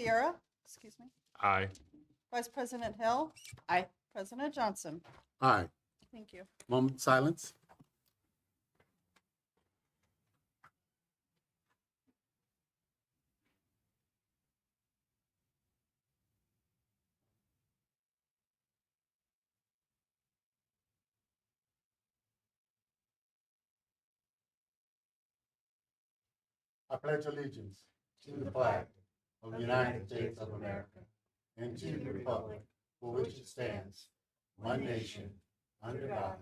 Sierra, excuse me, Aye. Vice President Hill. Aye. President Johnson. Aye. Thank you. Moment of silence. I pledge allegiance to the flag of the United States of America and to the republic for which it stands, one nation, under God,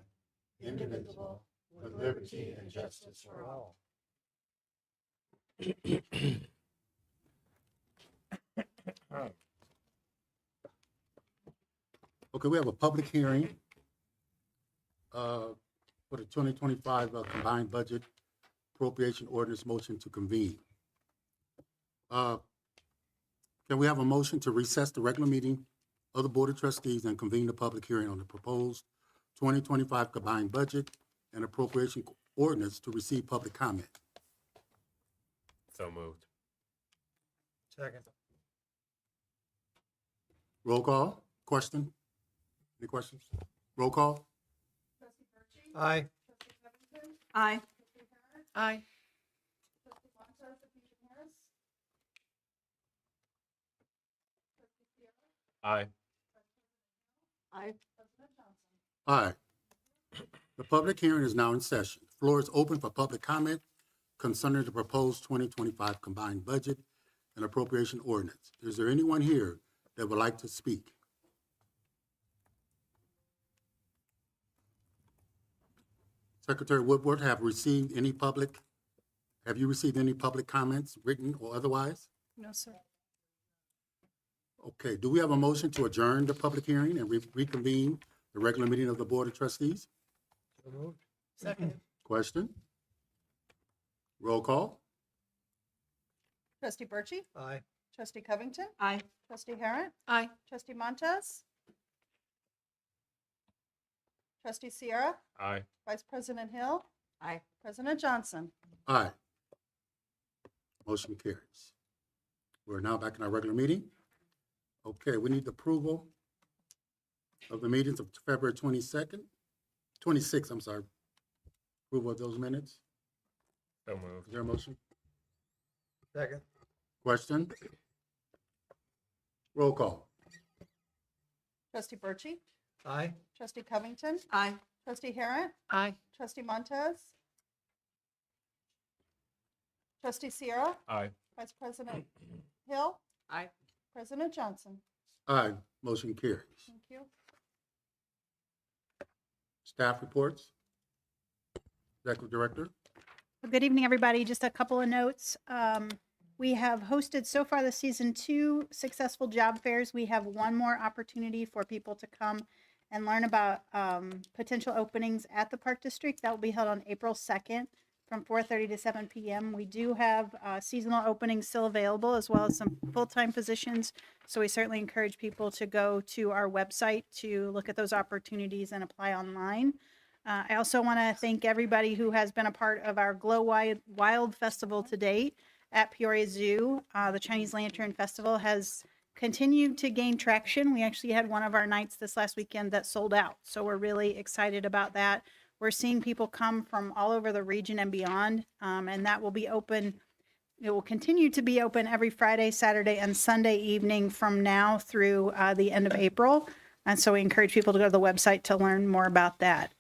indivisible, with liberty and justice for all. Okay, we have a public hearing for the 2025 combined budget appropriation ordinance motion to convene. Can we have a motion to recess the regular meeting of the Board of Trustees and convene the public hearing on the proposed 2025 combined budget and appropriation ordinance to receive public comment? So moved. Second. Roll call. Question? Any questions? Roll call. Aye. Aye. Aye. Aye. Aye. Aye. The public hearing is now in session. The floor is open for public comment concerning the proposed 2025 combined budget and appropriation ordinance. Is there anyone here that would like to speak? Secretary Woodward, have you received any public comments, written or otherwise? No, sir. Okay, do we have a motion to adjourn the public hearing and reconvene the regular meeting of the Board of Trustees? So moved. Second. Question? Roll call? Trustee Burchey. Aye. Trustee Covington. Aye. Trustee Harrod. Aye. Trustee Montez. Trustee Sierra. Aye. Vice President Hill. Aye. President Johnson. Aye. Motion carries. We're now back in our regular meeting. Okay, we need the approval of the meetings of February 26th, I'm sorry. Approval of those minutes. So Is moved. there a motion? Second. Question? Roll call. Trustee Burchey. Aye. Trustee Covington. Aye. Trustee Harrod. Aye. Trustee Montez. Trustee Sierra. Aye. Vice President Hill. Aye. President Johnson. Aye. Motion carries. Thank you. Staff reports. Executive Director. Good evening, everybody. Just a couple of notes. We have hosted so far this season 2 successful job fairs. We have one more opportunity for people to come and learn about potential openings at the Park District. That will be held on April 2nd from 4:30 to 7 p.m. We do have seasonal openings still available, as well as some full-time positions. So we certainly encourage people to go to our website to look at those opportunities and apply online. I also want to thank everybody who has been a part of our Glow Wild Festival to date at Peoria Zoo. The Chinese Lantern Festival has continued to gain traction. We actually had one of our nights this last weekend that sold out. So we're really excited about that. We're seeing people come from all over the region and beyond, and that will be open. It will continue to be open every Friday, Saturday, and Sunday evening from now through the end of April. And so we encourage people to go to the website to learn more about that.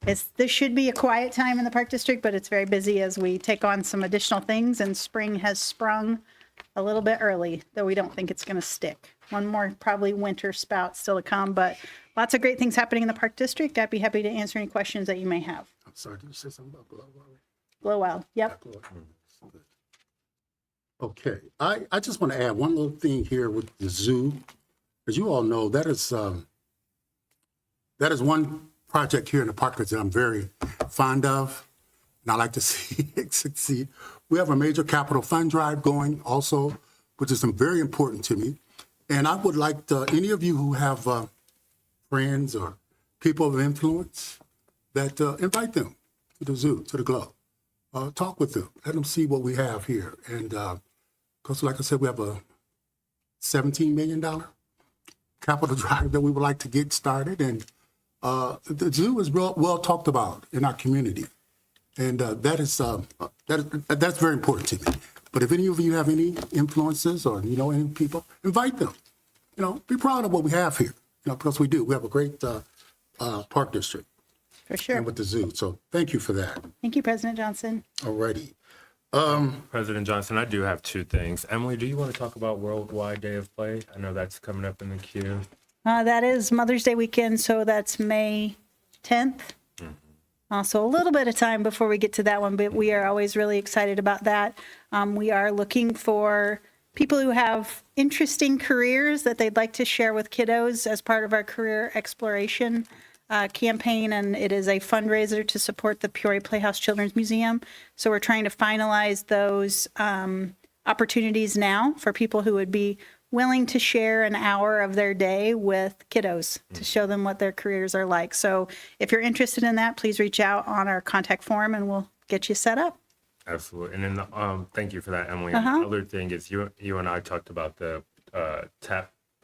This should be a quiet time in the Park District, but it's very busy as we take on some additional things, and spring has sprung a little bit early, though we don't think it's going to stick. One more probably winter spout still to come, but lots of great things happening in the Park District. I'd be happy to answer any questions that you may have. I'm sorry, did you say something about Glow? Glow Wild. Yep. Okay, I just want to add one little thing here with the zoo. As you all know, that is one project here in the park that I'm very fond of, and I like to see it succeed. We have a major capital fund drive going also, which is very important to me. And I would like any of you who have friends or people of influence that invite them to the zoo, to the Glow. Talk with them, let them see what we have here. And because like I said, we have a $17 million capital drive that we would like to get started. And the zoo is well talked about in our community. And that's very important to me. But if any of you have any influences or you know any people, invite them. You know, be proud of what we have here. You know, because we do. We have a great park district For sure. and with the zoo. So thank you for that. Thank you, President Johnson. Alrighty. President Johnson, I do have two things. Emily, do you want to talk about Worldwide Day of Play? I know that's coming up in the queue. That is Mother's Day weekend, so that's May 10th. So a little bit of time before we get to that one, but we are always really excited about that. We are looking for people who have interesting careers that they'd like to share with kiddos as part of our career exploration campaign, and it is a fundraiser to support the Peoria Playhouse Children's Museum. So we're trying to finalize those opportunities now for people who would be willing to share an hour of their day with kiddos to show them what their careers are like. So if you're interested in that, please reach out on our contact form and we'll get you set up. Absolutely. And then thank you for that, Emily. And the other thing is you and I talked about the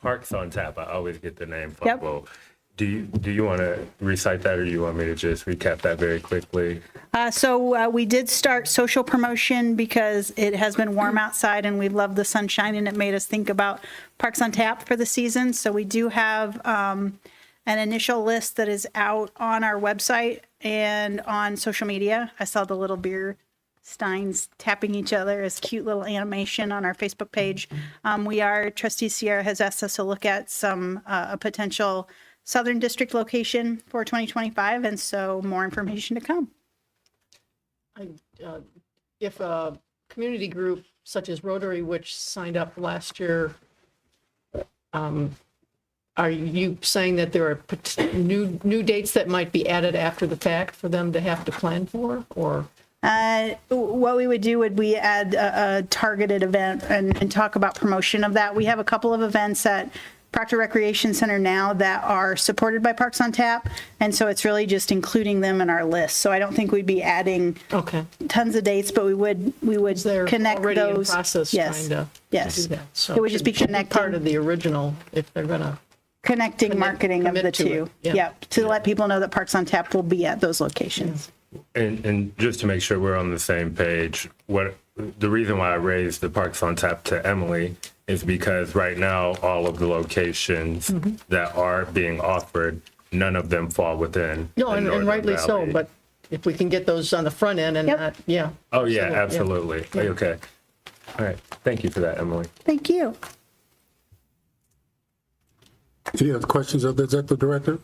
Parks on Tap. I always get the name fumble. Yep. Do you want to recite that, or do you want me to just recap that very quickly? So we did start social promotion because it has been warm outside and we love the sunshine, and it made us think about Parks on Tap for the season. So we do have an initial list that is out on our website and on social media. I saw the little beer steins tapping each other as cute little animation on our Facebook page. Trustee Sierra has asked us to look at some a potential Southern District location for 2025, and so more information to come. If a community group such as Rotary, which signed up last year, are you saying that there are new dates that might be added after the fact for them to have to plan for, or? What we would do would we add a targeted event and talk about promotion of that. We have a couple of events at Proctor Recreation Center now that are supported by Parks on Tap, and so it's really just including them in our list. So I don't think we'd be adding tons of dates, but we would They're connect already those. in process Yes, trying to yes. do that. So It would just be should part connecting. of the original if they're gonna. Connecting marketing of commit the to two. it. Yeah. Yep, to let people know that Parks on Tap will be at those locations. And just to make sure we're on the same page, the reason why I raised the Parks on Tap to Emily is because right now all of the locations that are being offered, none of them fall within. No, the and Northern rightly so, Valley. but if we can get those on the front end and Yep. not, yeah. Oh yeah, absolutely. Okay. All right. Thank you for that, Emily. Thank you. Any other questions of the executive director?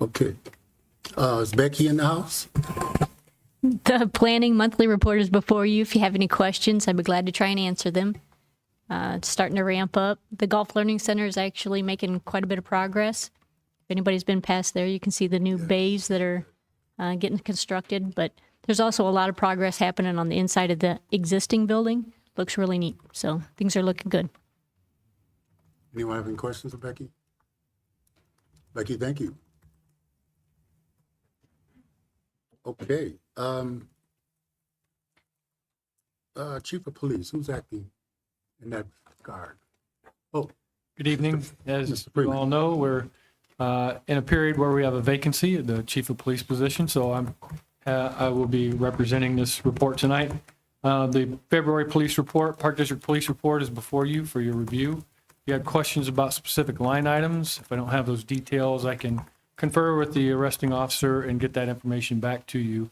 Okay. Is Becky in the house? The planning monthly report is before you. If you have any questions, I'd be glad to try and answer them. It's starting to ramp up. The Golf Learning Center is actually making quite a bit of progress. If anybody's been past there, you can see the new bays that are getting constructed. But there's also a lot of progress happening on the inside of the existing building. Looks really neat. So things are looking good. Anyone have any questions for Becky? Becky, thank you. Okay. Chief of Police, who's acting in that regard? Oh, Good evening. As Mr. you Freeman. all know, we're in a period where we have a vacancy at the chief of police position, so I will be representing this report tonight. The February police report, Park District Police Report, is before you for your review. If you have questions about specific line items, if I don't have those details, I can confer with the arresting officer and get that information back to you.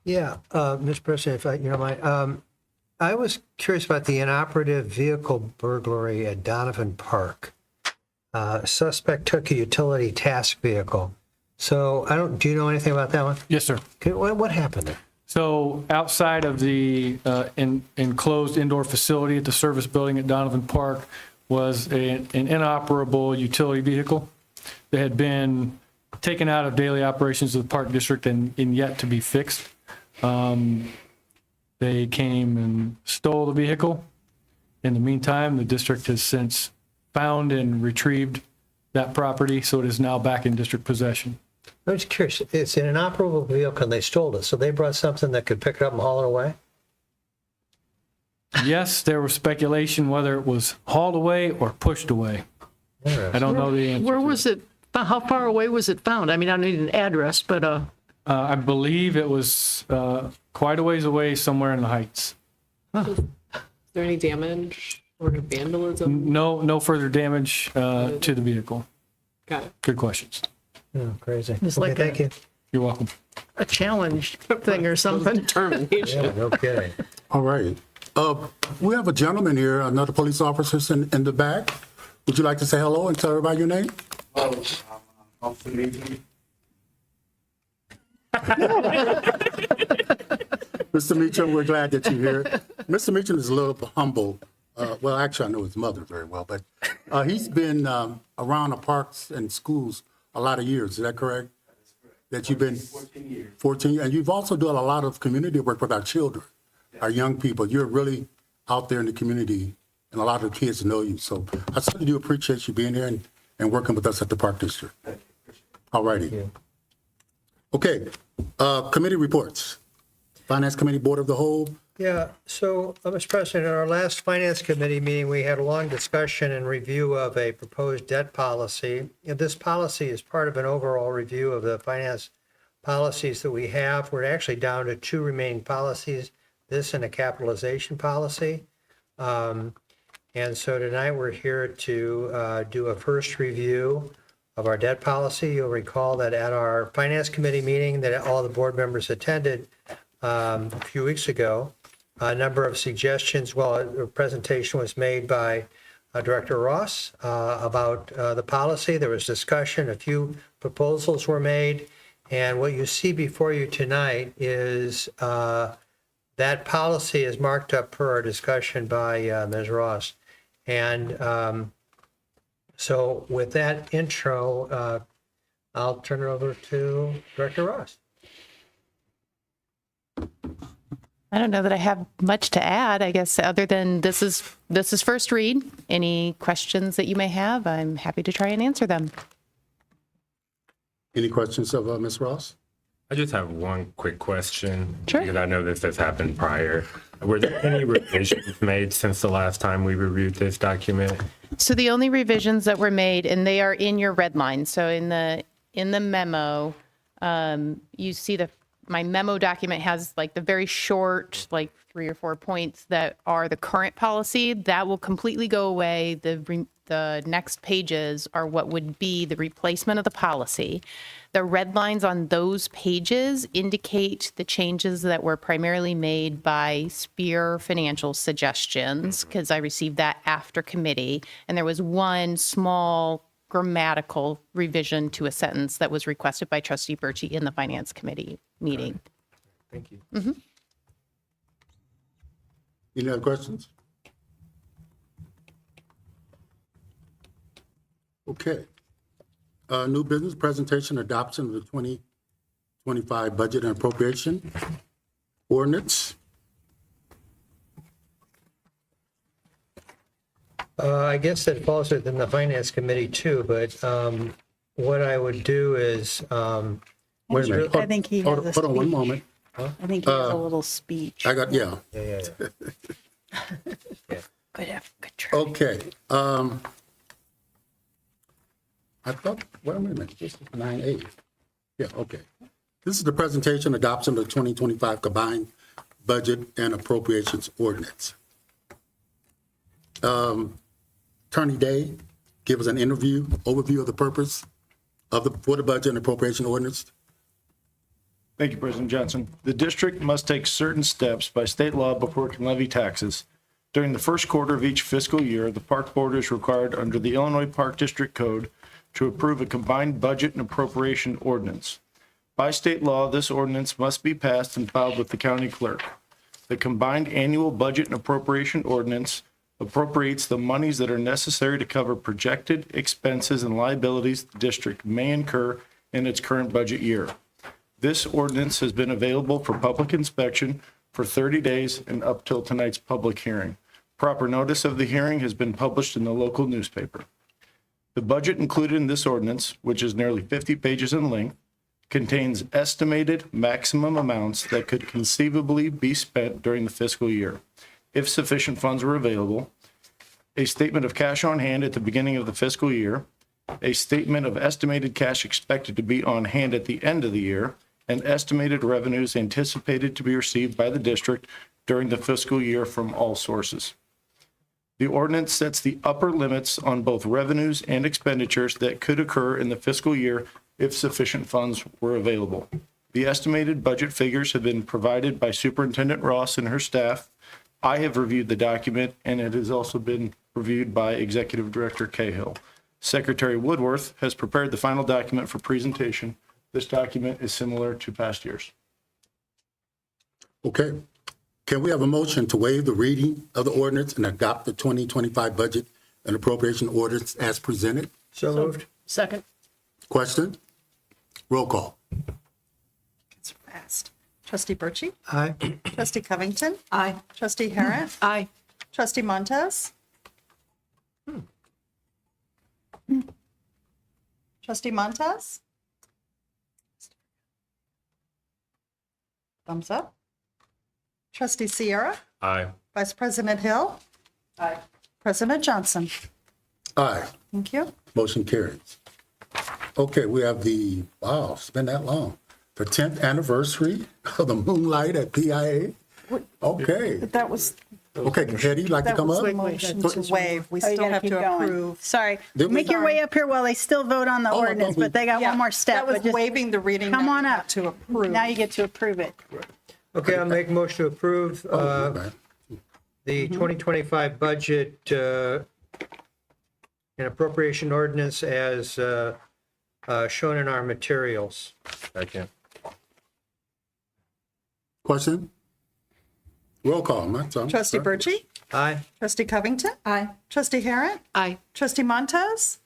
Yeah, Mr. President, if I, you know, I was curious about the inoperative vehicle burglary at Donovan Park. Suspect took a utility task vehicle. So do you know anything about that one? Yes, sir. Okay, what happened there? So outside of the enclosed indoor facility at the service building at Donovan Park was an inoperable utility vehicle that had been taken out of daily operations of the park district and yet to be fixed. They came and stole the vehicle. In the meantime, the district has since found and retrieved that property, so it is now back in district possession. I'm just curious. It's an inoperable vehicle and they stole it. So they brought something that could pick it up and haul it away? Yes, there was speculation whether it was hauled away or pushed away. I don't know the answer. Where to was it? How far away was it found? I mean, I don't need an address, but I believe it was quite a ways away somewhere in the Heights. Is there any damage or vandalism? No further damage to the vehicle. Got it. Good questions. Oh, crazy. It's Okay, like thank you. You're welcome. a challenge thing or something. Determination. Yeah, no kidding. All right. We have a gentleman here, another police officer in the back. Would you like to say hello and tell everybody your name? Mr. Meacham, we're glad that you're here. Mr. Meacham is a little humble. Well, actually, I know his mother very well, but he's been around the parks and schools a lot of years. Is that correct? That you've been 14 years. 14, and you've also done a lot of community work with our children, our young people. You're really out there in the community, and a lot of the kids know you. So I certainly do appreciate you being here and working with us at the Park District. All righty. Okay, committee reports. Finance Committee, Board of the Whole. Yeah, so, Mr. President, at our last Finance Committee meeting, we had a long discussion and review of a proposed debt policy. And this policy is part of an overall review of the finance policies that we have. We're actually down to two remaining policies, this and a capitalization policy. And so tonight, we're here to do a first review of our debt policy. You'll recall that at our Finance Committee meeting that all the board members attended a few weeks ago, a number of suggestions, well, a presentation was made by Director Ross about the policy. There was discussion, a few proposals were made, and what you see before you tonight is that policy is marked up per our discussion by Ms. Ross. And so with that intro, I'll turn it over to Director Ross. I don't know that I have much to add, I guess, other than this is first read. Any questions that you may have, I'm happy to try and answer them. Any questions of Ms. Ross? I just have one quick question. Sure. Because I know this has happened prior. Were there any revisions made since the last time we reviewed this document? So the only revisions that were made, and they are in your red line. So in the memo, you see my memo document has like the very short, like 3 or 4 points that are the current policy. That will completely go away. The next pages are what would be the replacement of the policy. The red lines on those pages indicate the changes that were primarily made by Spear Financial Suggestions, because I received that after committee. And there was one small grammatical revision to a sentence that was requested by Trustee Birchie in the Finance Committee meeting. Thank you. Mm-hmm. Any other questions? Okay. New business presentation, adoption of the 2025 budget and appropriation ordinance. I guess that falls within the Finance Committee too, but what I would do is, Wait a minute. I think he has a Hold on one speech. moment. I think he has a little speech. I got, yeah. yeah. Good try. Okay. I thought, wait a minute, this is 9A. Yeah, okay. This is the presentation adoption of the 2025 combined budget and appropriations ordinance. Attorney Day, give us an overview of the purpose for the budget and appropriation ordinance. Thank you, President Johnson. The district must take certain steps by state law before it can levy taxes. During the first quarter of each fiscal year, the Park Board is required under the Illinois Park District Code to approve a combined budget and appropriation ordinance. By state law, this ordinance must be passed and filed with the county clerk. The combined annual budget and appropriation ordinance appropriates the monies that are necessary to cover projected expenses and liabilities the district may incur in its current budget year. This ordinance has been available for public inspection for 30 days and up till tonight's public hearing. Proper notice of the hearing has been published in the local newspaper. The budget included in this ordinance, which is nearly 50 pages in length, contains estimated maximum amounts that could conceivably be spent during the fiscal year. if sufficient funds were available, a statement of cash on hand at the beginning of the fiscal year, a statement of estimated cash expected to be on hand at the end of the year, and estimated revenues anticipated to be received by the district during the fiscal year from all sources. The ordinance sets the upper limits on both revenues and expenditures that could occur in the fiscal year if sufficient funds were available. The estimated budget figures have been provided by Superintendent Ross and her staff. I have reviewed the document, and it has also been reviewed by Executive Director Cahill. Secretary Woodworth has prepared the final document for presentation. This document is similar to past years. Okay. Can we have a motion to waive the reading of the ordinance and adopt the 2025 budget and appropriation ordinance as presented? So moved. Second. Question? Roll call. It's fast. Trustee Burchey? Aye. Trustee Covington? Aye. Trustee Harrent? Aye. Trustee Montez? Trustee Montez? Thumbs up. Trustee Sierra? Aye. Vice President Hill? Aye. President Johnson? Aye. Thank you. Motion carries. Okay, we have wow, it's been that long. The 10th anniversary of the Moonlight at PIA. Okay. That was, Okay, Hetty, like to that come was up? the motion to waive. We Oh, you still gotta have keep to going. approve. Sorry. Did we? Make your way up here while they still vote on the Oh, I thought ordinance, we- but they got Yeah, one more step. That was but just waiving the reading. Come now on we have up. To approve. Now you get to approve it. Okay, I'll make a motion to approve Okay. the 2025 budget and appropriation ordinance as shown in our materials. Second. Question? Roll call, Trustee Burchey? Aye. Trustee Covington? Aye. Trustee Harrent? Aye. Trustee Montez?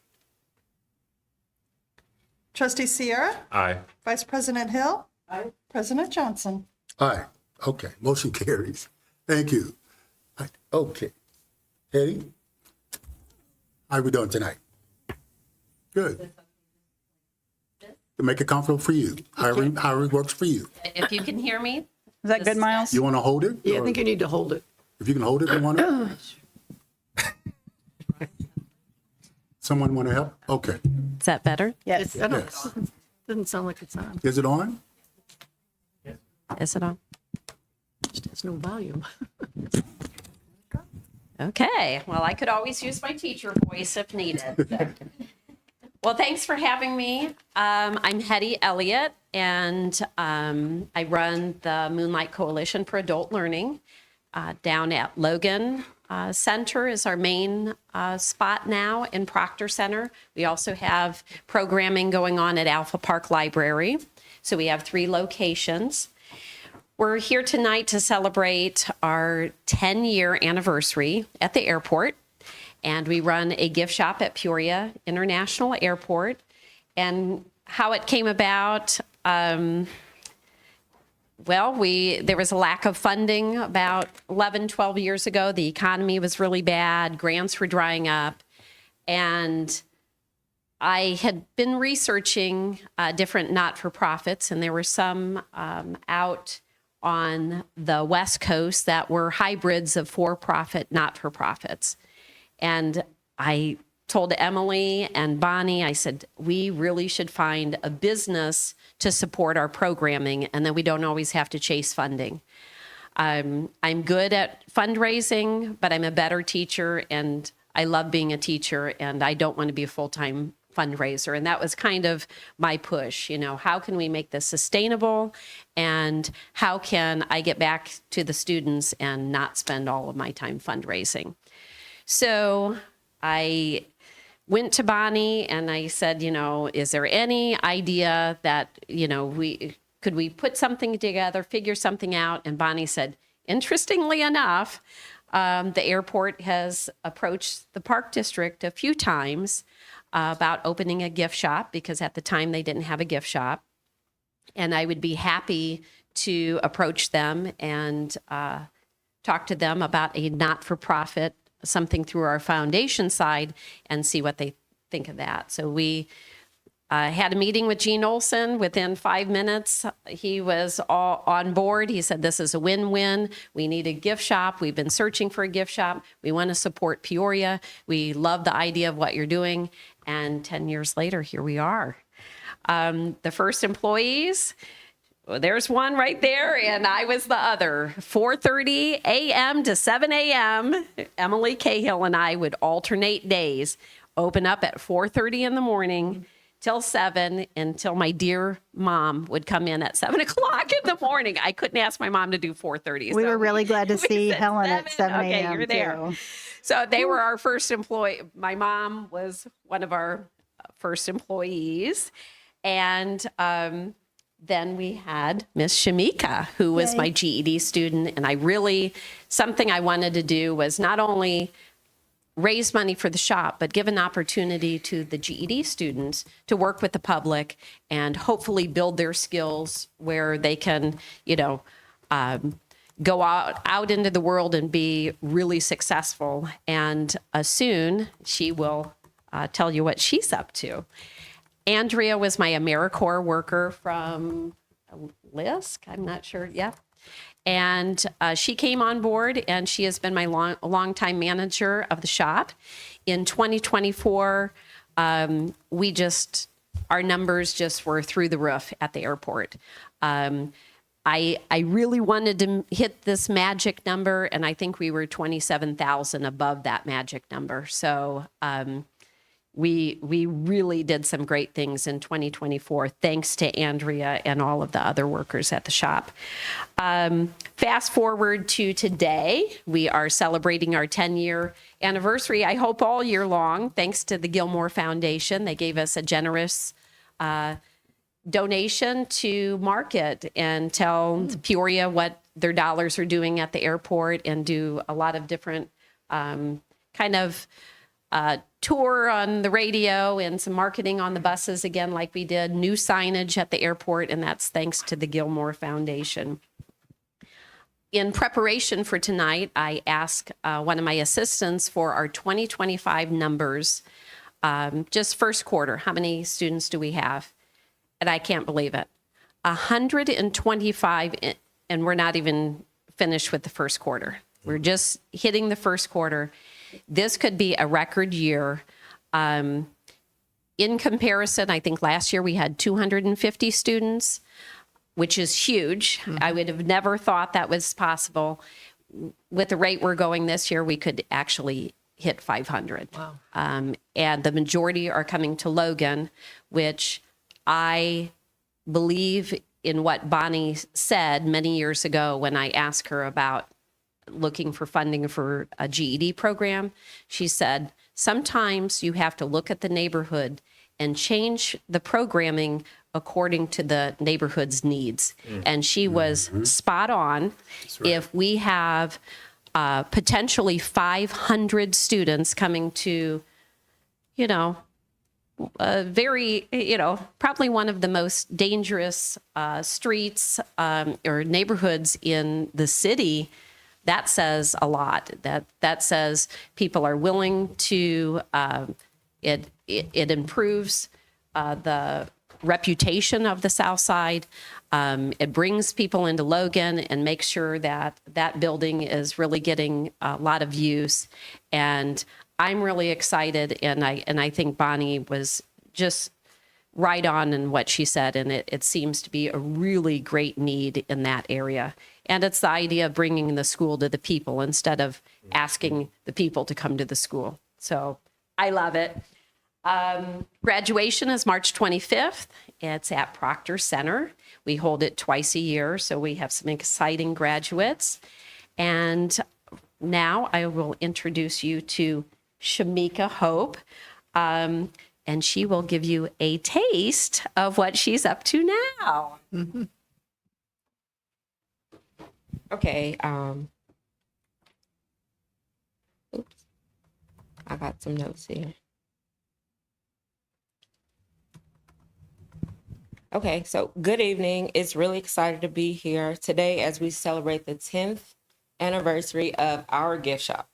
Trustee Sierra? Aye. Vice President Hill? Aye. President Johnson? Aye. Okay, motion carries. Thank you. Okay. Hetty? How are we doing tonight? Good. To make it comfortable for you. However it works for you. If you can hear me, Is that good, Miles? You want to hold it? Yeah, I Or think you need to hold it. if you can hold it, you want to? Someone want to help? Okay. is that better? Yes. I don't, Yes. doesn't sound like it's on. Is it on? Is it on? Just has no volume. Okay. Well, I could always use my teacher voice if needed. Well, thanks for having me. I'm Hetty Elliott, and I run the Moonlight Coalition for Adult Learning down at Logan Center is our main spot now in Proctor Center. We also have programming going on at Alpha Park Library. So we have 3 locations. We're here tonight to celebrate our 10-year anniversary at the airport. And we run a gift shop at Peoria International Airport. And how it came about, there was a lack of funding about 11, 12 years ago. The economy was really bad. Grants were drying up. And I had been researching different not-for-profits, and there were some out on the West Coast that were hybrids of for-profit, not-for-profits. And I told Emily and Bonnie, I said, we really should find a business to support our programming, and then we don't always have to chase funding. I'm good at fundraising, but I'm a better teacher, and I love being a teacher, and I don't want to be a full-time fundraiser. And that was kind of my push, how can we make this sustainable, and how can I get back to the students and not spend all of my time fundraising? So I went to Bonnie and I said, is there any idea that, could we put something together, figure something out? And Bonnie said, interestingly enough, the airport has approached the Park District a few times about opening a gift shop, because at the time they didn't have a gift shop. And I would be happy to approach them and talk to them about a not-for-profit, something through our foundation side, and see what they think of that. So we I had a meeting with Gene Olson. Within 5 minutes, he was all on board. He said, this is a win-win. We need a gift shop. We've been searching for a gift shop. We want to support Peoria. We love the idea of what you're doing. And 10 years later, here we are. The first employees, well, there's one right there, and I was the other. 4:30 a.m. to 7 a.m., Emily Cahill and I would alternate days, open up at 4:30 in the morning, till 7, until my dear mom would come in at 7 o'clock in the morning. I couldn't ask my mom to do 4:30. We were really glad to see Helen at 7 a.m. Okay, you're there. too. So they were our first employee. My mom was one of our first employees. And then we had Miss Shamika, who was Yay. my GED student. And something I wanted to do was not only raise money for the shop, but give an opportunity to the GED students to work with the public and hopefully build their skills where they can, go out into the world and be really successful. And soon she will tell you what she's up to. Andrea was my AmeriCorps worker from LISC, I'm not sure, yeah. And she came on board, and she has been my longtime manager of the shop. In 2024, our numbers just were through the roof at the airport. I really wanted to hit this magic number, and I think we were 27,000 above that magic number. So we really did some great things in 2024, thanks to Andrea and all of the other workers at the shop. Fast forward to today, we are celebrating our 10-year anniversary, I hope all year long, thanks to the Gilmore Foundation. They gave us a generous donation to market and tell Peoria what their dollars are doing at the airport, and do a lot of different tour on the radio and some marketing on the buses again, like we did, new signage at the airport, and that's thanks to the Gilmore Foundation. In preparation for tonight, I asked one of my assistants for our 2025 numbers, just first quarter. How many students do we have? And I can't believe it. 125, and we're not even finished with the first quarter. We're just hitting the first quarter. This could be a record year. In comparison, I think last year we had 250 students, which is huge. I would have never thought that was possible. With the rate we're going this year, we could actually hit 500. Wow. And the majority are coming to Logan, which I believe in what Bonnie said many years ago when I asked her about looking for funding for a GED program. She said, sometimes you have to look at the neighborhood and change the programming according to the neighborhood's needs. And she was spot on. Right. If we have potentially 500 students coming to, very, probably one of the most dangerous streets or neighborhoods in the city, that says a lot. That says people are willing to, it improves the reputation of the South Side. It brings people into Logan and makes sure that that building is really getting a lot of use. And I'm really excited, and I think Bonnie was just right on in what she said, and it seems to be a really great need in that area. And it's the idea of bringing the school to the people instead of asking the people to come to the school. So I love it. Graduation is March 25th. It's at Proctor Center. We hold it twice a year, so we have some exciting graduates. And now I will introduce you to Shamika Hope, and she will give you a taste of what she's up to now. Okay. Oops. I got some notes here. Okay, so good evening. It's really excited to be here today as we celebrate the 10th anniversary of our gift shop.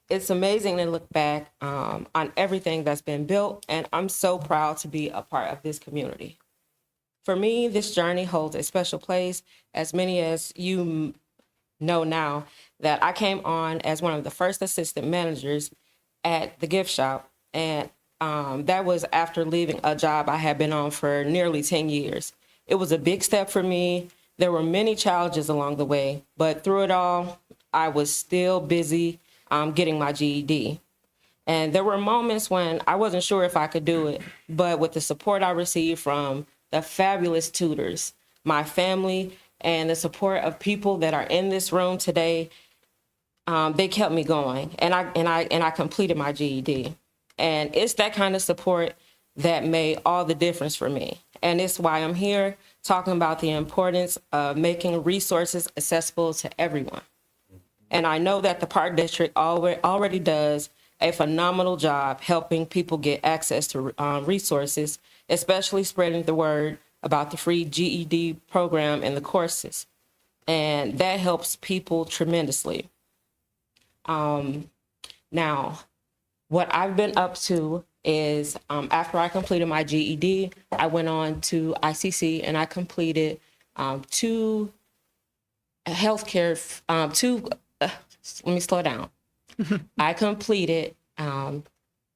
it's amazing to look back on everything that's been built, and I'm so proud to be a part of this community. For me, this journey holds a special place, as many as you know now, that I came on as one of the first assistant managers at the gift shop, and that was after leaving a job I had been on for nearly 10 years. It was a big step for me. There were many challenges along the way, but through it all, I was still busy getting my GED. And there were moments when I wasn't sure if I could do it, but with the support I received from the fabulous tutors, my family, and the support of people that are in this room today, they kept me going, and I completed my GED. And it's that kind of support that made all the difference for me. And it's why I'm here talking about the importance of making resources accessible to everyone. And I know that the Park District already does a phenomenal job helping people get access to resources, especially spreading the word about the free GED program and the courses. And that helps people tremendously. Now, what I've been up to is after I completed my GED, I went on to ICC and I completed two let me slow down. I completed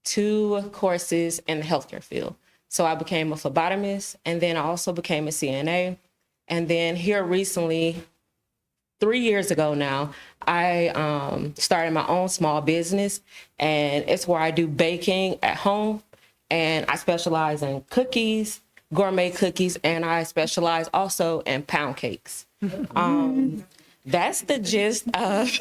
2 courses in the healthcare field. So I became a phlebotomist, and then I also became a CNA. And then here recently, 3 years ago now, I started my own small business, and it's where I do baking at home. And I specialize in cookies, gourmet cookies, and I specialize also in pound cakes. That's the gist of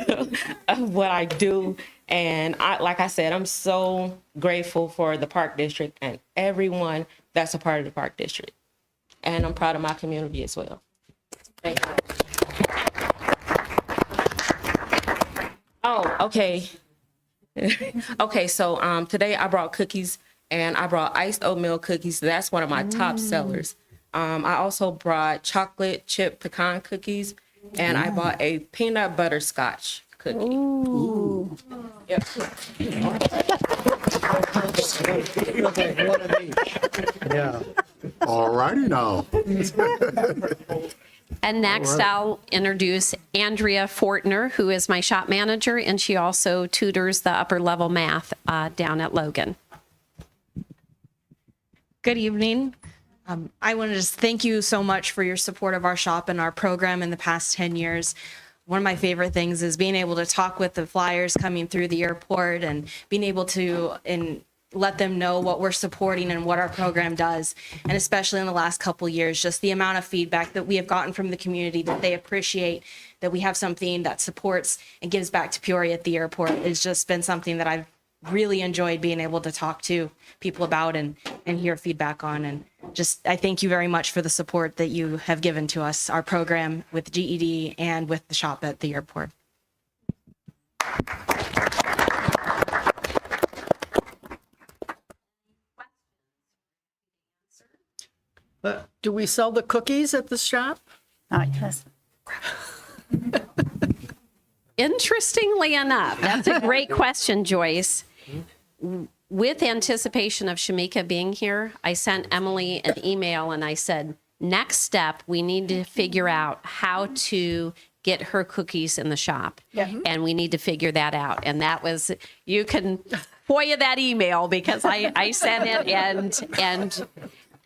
what I do. And like I said, I'm so grateful for the Park District and everyone that's a part of the Park District. And I'm proud of my community as well. Thank you. Oh, okay. Okay, so today I brought cookies, and I brought iced oatmeal cookies. That's one of my top sellers. I also brought chocolate chip pecan cookies, and I bought a peanut butter scotch cookie. Ooh. Yep. Yeah. All righty now. And next, I'll introduce Andrea Fortner, who is my shop manager, and she also tutors the upper level math down at Logan. Good evening. I want to just thank you so much for your support of our shop and our program in the past 10 years. One of my favorite things is being able to talk with the flyers coming through the airport and being able to let them know what we're supporting and what our program does. And especially in the last couple years, just the amount of feedback that we have gotten from the community that they appreciate that we have something that supports and gives back to Peoria at the airport has just been something that I've really enjoyed being able to talk to people about and hear feedback on. And just, I thank you very much for the support that you have given to us, our program with GED and with the shop at the airport. Do we sell the cookies at the shop? Yes. Interestingly enough, that's a great question, Joyce. With anticipation of Shamika being here, I sent Emily an email and I said, next step, we need to figure out how to get her cookies in the shop. Yeah. And we need to figure that out. And that was, you can FOIA that email because I sent it and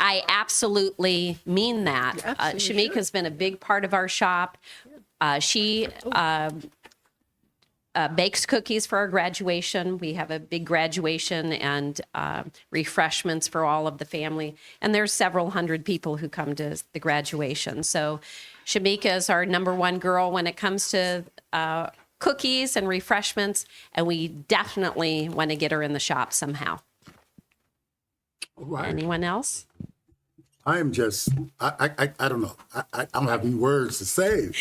I absolutely mean that. Shamika's been a big part of our shop. She bakes cookies for our graduation. We have a big graduation and refreshments for all of the family. And there's several hundred people who come to the graduation. So Shamika is our #1 girl when it comes to cookies and refreshments. And we definitely want to get her in the shop somehow. All right. Anyone else? I am just, I don't know. I don't have any words to say.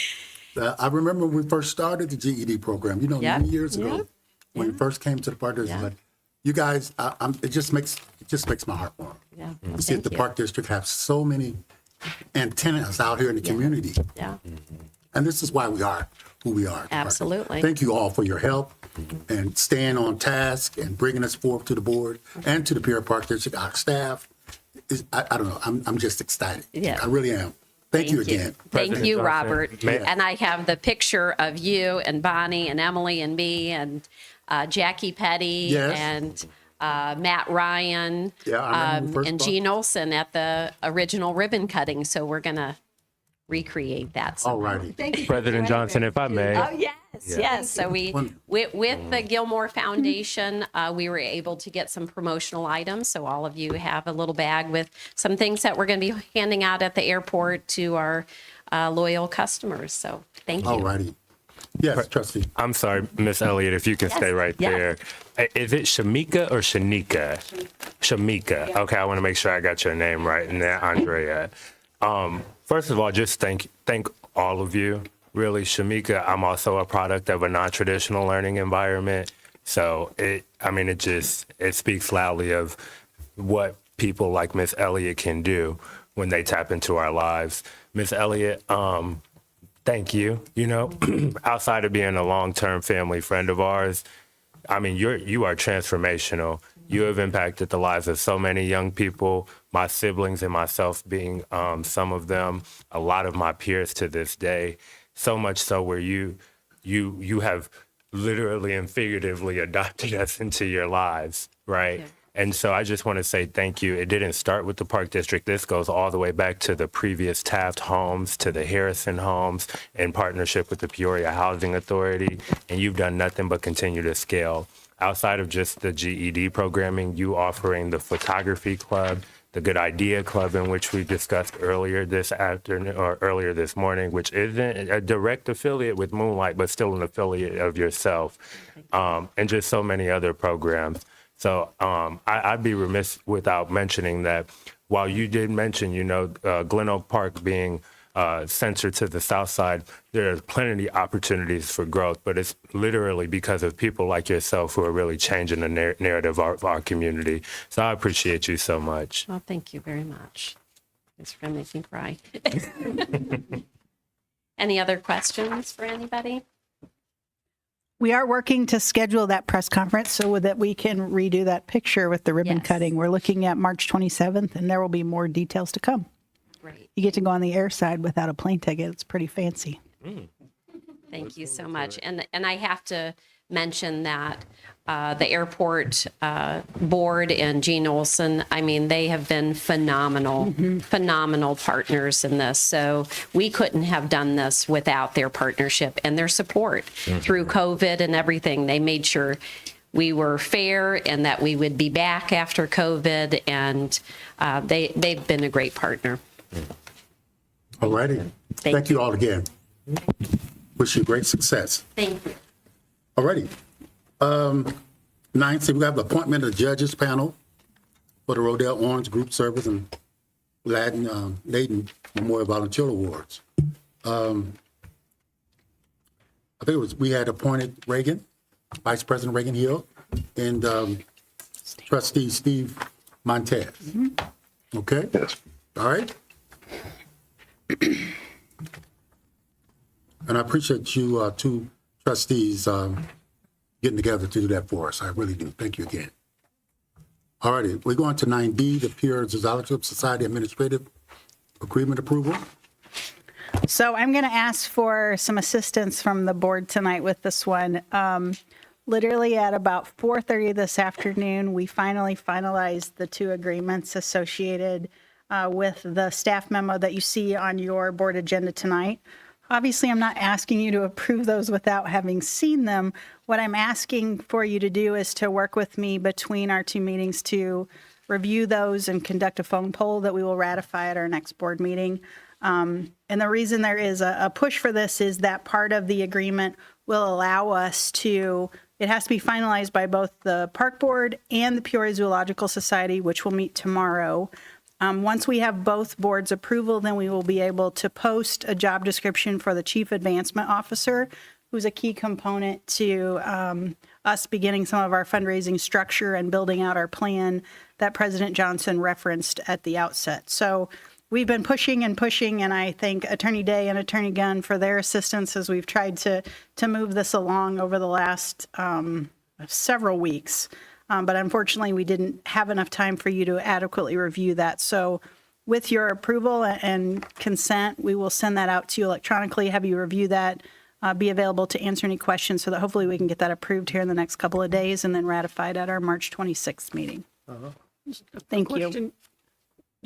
I remember when we first started the GED program, Yeah. many years ago, when it first came to the Park District. Like, you guys, it just makes my heart warm. Yeah. To see that the Park District have so many antennas out here in the community. Yeah. And this is why we are who we are. Absolutely. Thank you all for your help and staying on task and bringing us forward to the board and to the Peoria Park District, our staff. I don't know, I'm just excited. Yeah. I really am. Thank you again. Thank President you, Johnson, Robert. may- And I have the picture of you and Bonnie and Emily and me and Jackie Petty Yes. and Matt Ryan Yeah, I remember the first and one. Gene Olson at the original ribbon cutting. So we're going to recreate that. All righty. President Johnson, if I may. Oh, yes. So with the Gilmore Foundation, we were able to get some promotional items. So all of you have a little bag with some things that we're going to be handing out at the airport to our loyal customers. So thank you. All righty. Yes, trustee. I'm sorry, Miss Elliott, if you can stay right there. Is it Shamika or Shanika? Shamika. Okay, I want to make sure I got your name right. And then Andrea. First of all, just thank all of you. Really, Shamika, I'm also a product of a non-traditional learning environment. So it speaks loudly of what people like Miss Elliott can do when they tap into our lives. Miss Elliott, thank you. You know, outside of being a long-term family friend of ours, I mean, you are transformational. You have impacted the lives of so many young people, my siblings and myself being some of them, a lot of my peers to this day, so much so where you have literally and figuratively adopted us into your lives, right? Yeah. And so I just want to say thank you. It didn't start with the Park District. This goes all the way back to the previous Taft homes, to the Harrison homes, in partnership with the Peoria Housing Authority. And you've done nothing but continue to scale. Outside of just the GED programming, you offering the photography club, the Good Idea Club, in which we discussed earlier this afternoon or earlier this morning, which isn't a direct affiliate with Moonlight, but still an affiliate of yourself, and just so many other programs. So I'd be remiss without mentioning that while you did mention, Glen Oak Park being censored to the south side, there are plenty of opportunities for growth, but it's literally because of people like yourself who are really changing the narrative of our community. So I appreciate you so much. Well, thank you very much. It's going to make me cry. Any other questions for anybody? We are working to schedule that press conference so that we can redo that picture with the ribbon cutting. We're looking at March 27th, and there will be more details to come. Great. You get to go on the air side without a plane ticket. It's pretty fancy. Thank you so much. And I have to mention that the airport board and Gene Olson, I mean, they have been phenomenal partners in this. So we couldn't have done this without their partnership and their support through COVID and everything. They made sure we were fair and that we would be back after COVID, and they've been a great partner. All righty. Thank you all again. Wish you great success. Thank you. All righty. 9C, we have the appointment of the judges panel for the Rodell Orange Group Service and Layden Memorial Volunteer Awards. I think we had appointed Reagan, Vice President Reagan Hill, and Trustee Steve Montez. Okay? Yes. All right. And I appreciate you two trustees getting together to do that for us. I really do. Thank you again. All righty. We're going to 9B, the Peoria Zoological Society Administrative Agreement Approval. So I'm going to ask for some assistance from the board tonight with this one. Literally at about 4:30 this afternoon, we finally finalized the two agreements associated with the staff memo that you see on your board agenda tonight. Obviously, I'm not asking you to approve those without having seen them. What I'm asking for you to do is to work with me between our two meetings to review those and conduct a phone poll that we will ratify at our next board meeting. And the reason there is a push for this is that part of the agreement will allow us to, it has to be finalized by both the Park Board and the Peoria Zoological Society, which will meet tomorrow. Once we have both boards' approval, then we will be able to post a job description for the Chief Advancement Officer, who's a key component to us beginning some of our fundraising structure and building out our plan that President Johnson referenced at the outset. So we've been pushing and pushing, and I thank Attorney Day and Attorney Gunn for their assistance as we've tried to move this along over the last several weeks. But unfortunately, we didn't have enough time for you to adequately review that. So with your approval and consent, we will send that out to you electronically, have you review that, be available to answer any questions so that hopefully we can get that approved here in the next couple of days and then ratified at our March 26th meeting. Thank you. Question.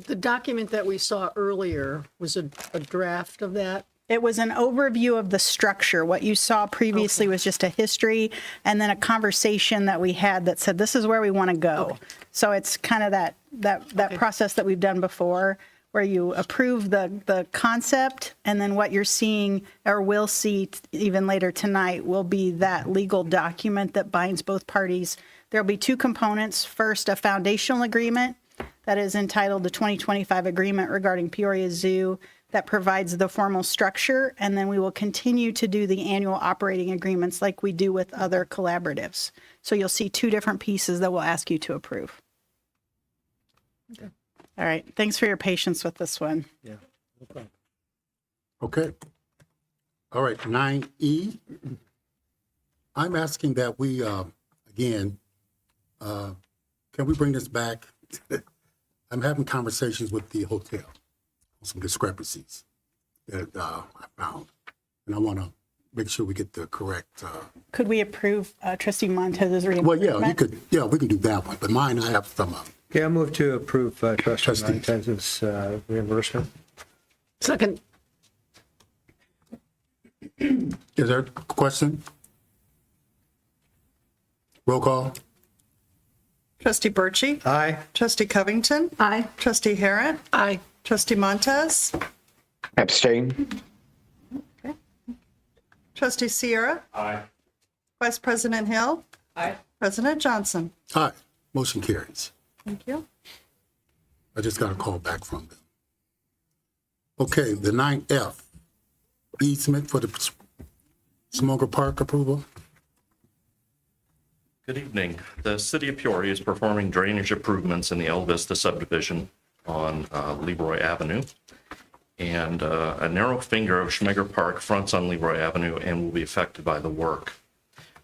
The document that we saw earlier was a draft of that? It was an overview of the structure. What you saw previously was just a history and then a conversation that we had that said, this is where we want to go. So it's kind of that process that we've done before, where you approve the concept, and then what you're seeing or will see even later tonight will be that legal document that binds both parties. There'll be two components. First, a foundational agreement that is entitled the 2025 Agreement regarding Peoria Zoo that provides the formal structure, and then we will continue to do the annual operating agreements like we do with other collaboratives. So you'll see two different pieces that we'll ask you to approve. Okay. All right. Thanks for your patience with this one. Yeah. No problem. Okay. All right, 9E. I'm asking that we, again, can we bring this back? I'm having conversations with the hotel on some discrepancies that I found, and I want to make sure we get the correct. Could we approve Trustee Montez's Well, reimbursement? yeah, you could. Yeah, we can do that one. But mine, I have some. Yeah, I'll move to approve Trustee Trustees. Montez's reimbursement. Second. Is there a question? Roll call. Trustee Burchie. Aye. Trustee Covington. Aye. Trustee Harrod. Aye. Trustee Montez. Abstain. Trustee Sierra. Aye. Vice President Hill. Aye. President Johnson. Aye. Motion carries. Thank you. I just got a call back from them. Okay, the 9F, easement for the Smoker Park approval. Good evening. The City of Peoria is performing drainage improvements in the El Vista subdivision on Leroy Avenue. And a narrow finger of Schmeger Park fronts on Leroy Avenue and will be affected by the work.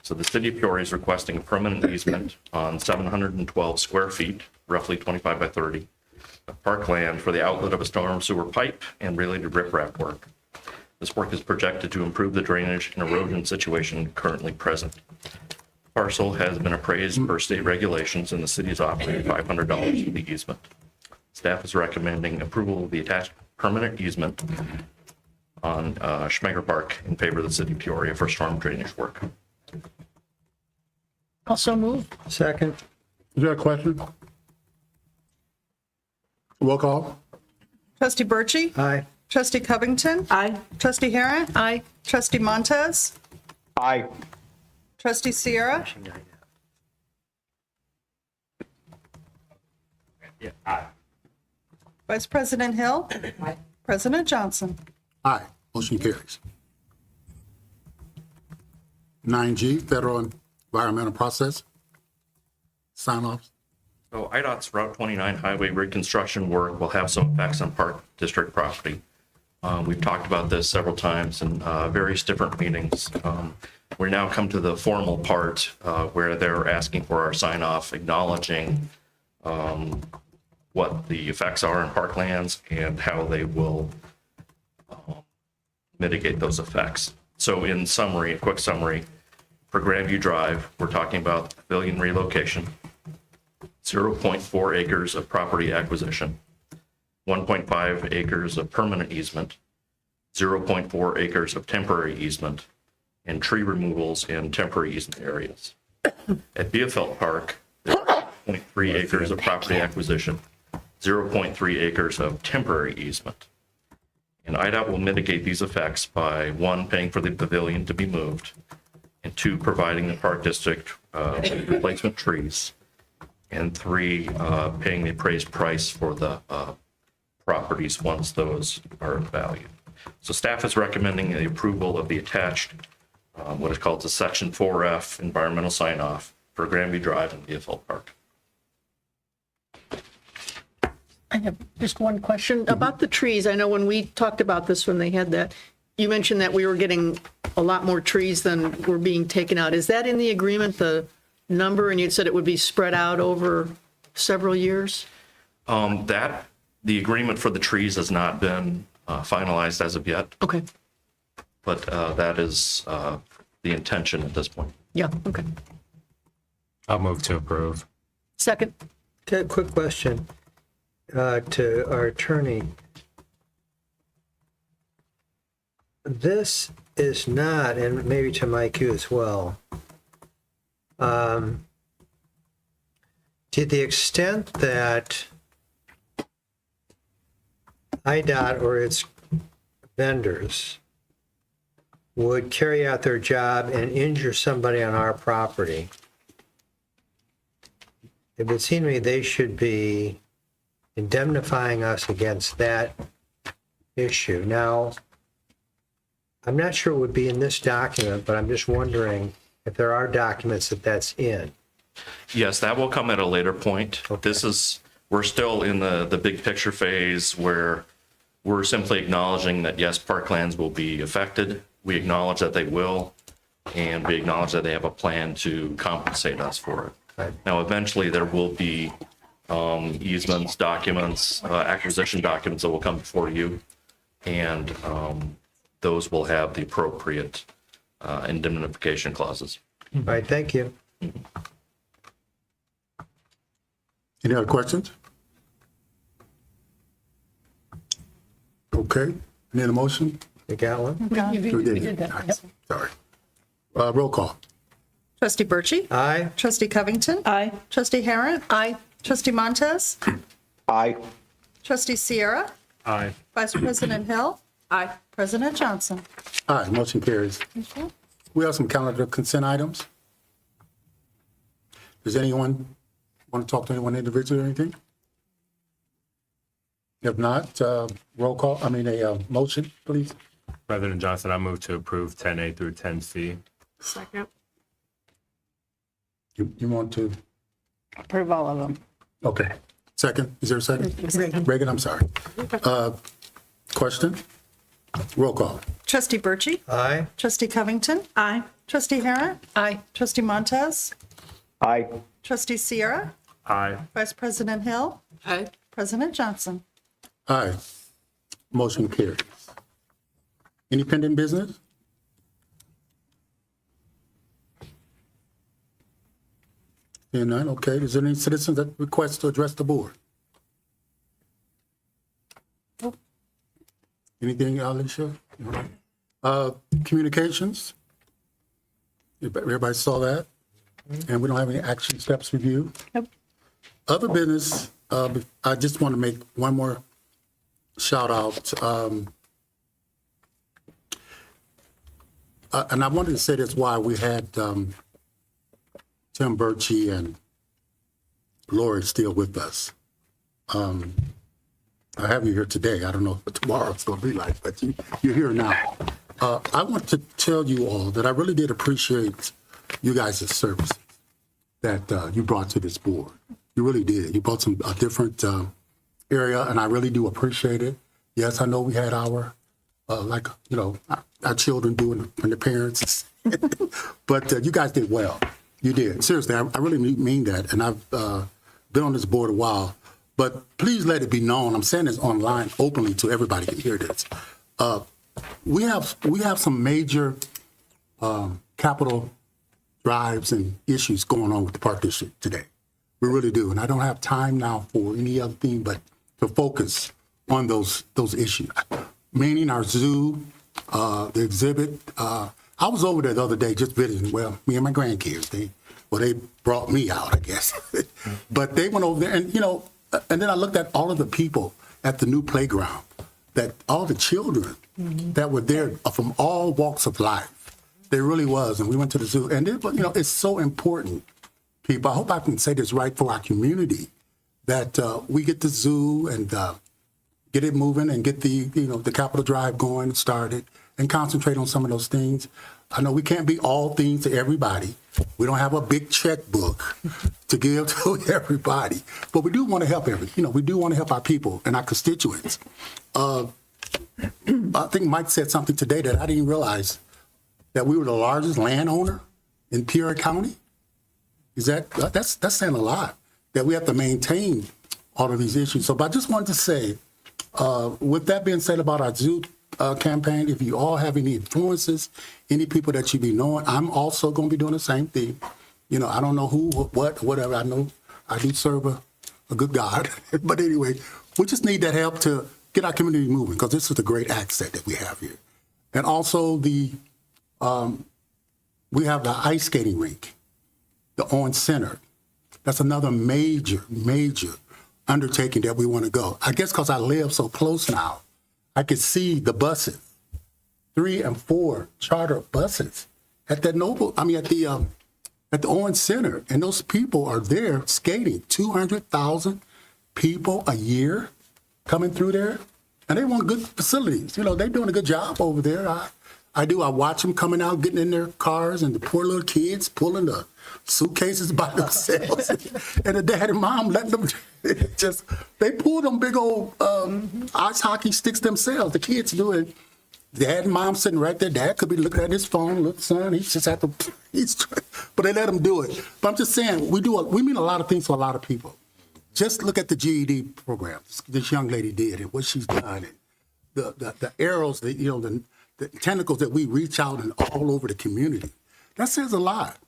So the City of Peoria is requesting a permanent easement on 712 square feet, roughly 25 by 30, of parkland for the outlet of a storm sewer pipe and related riprap work. This work is projected to improve the drainage and erosion situation currently present. The parcel has been appraised per state regulations, and the city is offering $500 for the easement. Staff is recommending approval of the attached permanent easement on Schmeger Park in favor of the City of Peoria for storm drainage work. Also move. Second. Is there a question? Roll call. Trustee Burchie. Aye. Trustee Covington. Aye. Trustee Harrod. Aye. Trustee Montez. Aye. Trustee Sierra. Yeah, aye. Vice President Hill. Aye. President Johnson. Aye. Motion carries. 9G, federal environmental process. Sign offs. So IDOT's Route 29 highway reconstruction work will have some effects on Park District property. We've talked about this several times in various different meetings. We now come to the formal part where they're asking for our sign off, acknowledging what the effects are in parklands and how they will mitigate those effects. So in summary, a quick summary, for Grandview Drive, we're talking about pavilion relocation, 0.4 acres of property acquisition, 1.5 acres of permanent easement, 0.4 acres of temporary easement, and tree removals in temporary easement areas. At Beefelt Park, there's 0.3 acres of property acquisition, 0.3 acres of temporary easement. And IDOT will mitigate these effects by, one, paying for the pavilion to be moved, and two, providing the Park District replacement trees, and three, paying the appraised price for the properties once those are valued. So staff is recommending the approval of the attached, what is called the Section 4F environmental sign-off for Grandview Drive and Beefelt Park. I have just one question about the trees. I know when we talked about this, when they had that, you mentioned that we were getting a lot more trees than were being taken out. Is that in the agreement, the number? And you said it would be spread out over several years? The agreement for the trees has not been finalized as of yet, Okay. but that is the intention at this point. Yeah, okay. I'll move to approve. Second. Okay, quick question to our attorney. This is not, and maybe to Mike you as well, to the extent that IDOT or its vendors would carry out their job and injure somebody on our property, it would seem to me they should be indemnifying us against that issue. Now, I'm not sure it would be in this document, but I'm just wondering if there are documents that that's in. Yes, that will come at a later point. Okay. We're still in the big picture phase where we're simply acknowledging that, yes, parklands will be affected. We acknowledge that they will, and we acknowledge that they have a plan to compensate us for it. Right. Now, eventually there will be easements, documents, acquisition documents that will come before you, and those will have the appropriate indemnification clauses. All right, thank you. Any other questions? Okay, any other motion? You got one? We did that. All right, Yep. sorry. Roll call. Trustee Birchey? Aye. Trustee Covington? Aye. Trustee Harrod? Aye. Trustee Montez? Aye. Trustee Sierra? Aye. Vice President Hill? Aye. President Johnson? Aye, motion carries. We have some calendar consent items. Does anyone want to talk to anyone individually or anything? If not, roll call, a motion, please. President Johnson, I move to approve 10A through 10C. Second. You want to, Approve all of them. okay. Second, is there a second? Reagan, I'm sorry. Question? Roll call. Trustee Birchey? Aye. Trustee Covington? Aye. Trustee Harrod? Aye. Trustee Montez? Aye. Trustee Sierra? Aye. Vice President Hill? Aye. President Johnson? Aye. Motion carries. Any pending business? Seeing none, okay. Is there any citizens that request to address the board? Anything, Alicia? Communications? Everybody saw that? And we don't have any action steps review? Nope. Other business, I just want to make one more shout out. And I wanted to say this why we had Tim Birchie and Lori still with us. I have you here today. I don't know what tomorrow it's going to be like, but you're here now. I want to tell you all that I really did appreciate you guys' service that you brought to this board. You really did. You brought a different area, and I really do appreciate it. Yes, I know we had our, our children doing and the parents, but you guys did well. You did. Seriously, I really mean that, and I've been on this board a while. But please let it be known, I'm saying this online openly to everybody to hear this. We have some major capital drives and issues going on with the Park District today. We really do. And I don't have time now for any other thing but to focus on those issues. Meaning our zoo, the exhibit. I was over there the other day just visiting, me and my grandkids. They brought me out, I guess. But they went over there and, and then I looked at all of the people at the new playground, that all the children that were there from all walks of life. They really was. And we went to the zoo. And, it's so important, people. I hope I can say this right for our community, that we get the zoo and get it moving and get the Capitol Drive going, started, and concentrate on some of those things. I know we can't be all things to everybody. We don't have a big checkbook to give to everybody, but we do want to help we do want to help our people and our constituents. I think Mike said something today that I didn't realize, that we were the largest landowner in Peoria County. That's saying a lot, that we have to maintain all of these issues. So, but I just wanted to say, with that being said about our zoo campaign, if you all have any influences, any people that you be knowing, I'm also going to be doing the same thing. I don't know who, what, whatever. I know I do serve a good God. But anyway, we just need that help to get our community moving, because this is a great asset that we have here. And also we have the ice skating rink, the Owen Center. That's another major undertaking that we want to go. I guess because I live so close now, I could see the buses, 3 and 4 charter buses at that at the Owen Center, and those people are there skating. 200,000 people a year coming through there, and they want good facilities. They're doing a good job over there. I watch them coming out, getting in their cars, and the poor little kids pulling the suitcases by themselves, and the dad and mom letting them they pull them big old ice hockey sticks themselves. The kids do it. Dad and mom sitting right there. Dad could be looking at his phone. Look, son, he just have to. But they let him do it. But I'm just saying, we mean a lot of things to a lot of people. Just look at the GED program this young lady did and what she's done, and the arrows, the tentacles that we reach out and all over the community. That says a lot.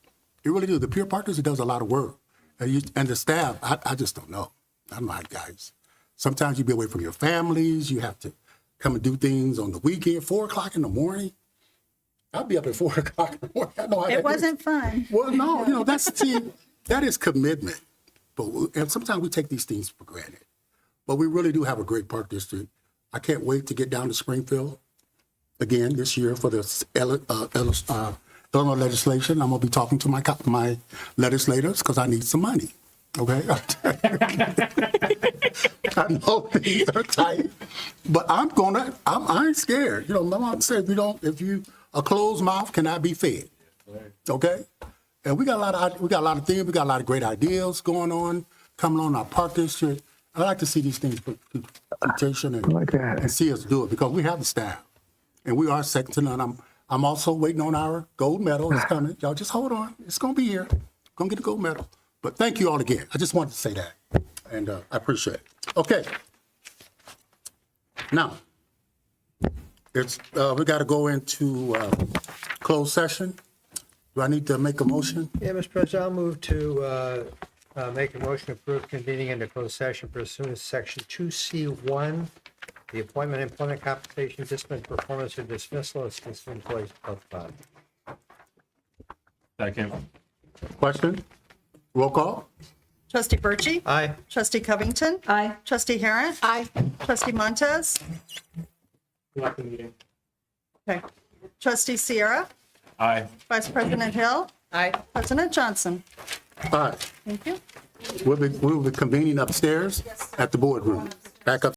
It really does. The Peer Partners, it does a lot of work. And the staff, I just don't know. I don't know how guys. Sometimes you be away from your families. You have to come and do things on the weekend, 4 o'clock in the morning. I'll be up at 4 o'clock in the morning. I know how It wasn't fun. Well, no, that is commitment. And sometimes we take these things for granted. But we really do have a great park district. I can't wait to get down to Springfield again this year for the Illinois legislation. I'm going to be talking to my legislators because I need some money. Okay? I know things are tight, but I ain't scared. My mom said, if you a closed mouth cannot be fed. Okay? And we got a lot of things. We got a lot of great ideas going on, coming on our park district. I like to see these things put attention and see us do it, because we have the staff, and we are second to none. I'm also waiting on our gold medal. It's coming. Y'all just hold on. It's going to be here. Going to get a gold medal. But thank you all again. I just wanted to say that, and I appreciate it. Okay. Now, we got to go into closed session. Do I need to make a motion? Yeah, Mr. President, I'll move to make a motion to approve convening into closed session pursuant to Section 2C1, the appointment, employment, compensation, discipline, performance, or dismissal of citizen employees of the body. Second. Question? Roll call? Trustee Birchie? Aye. Trustee Covington? Aye. Trustee Harris? Aye. Trustee Montez? Okay. Trustee Sierra? Aye. Vice President Hill? Aye. President Johnson? All right. Thank you. We'll be convening upstairs at the boardroom. Back up.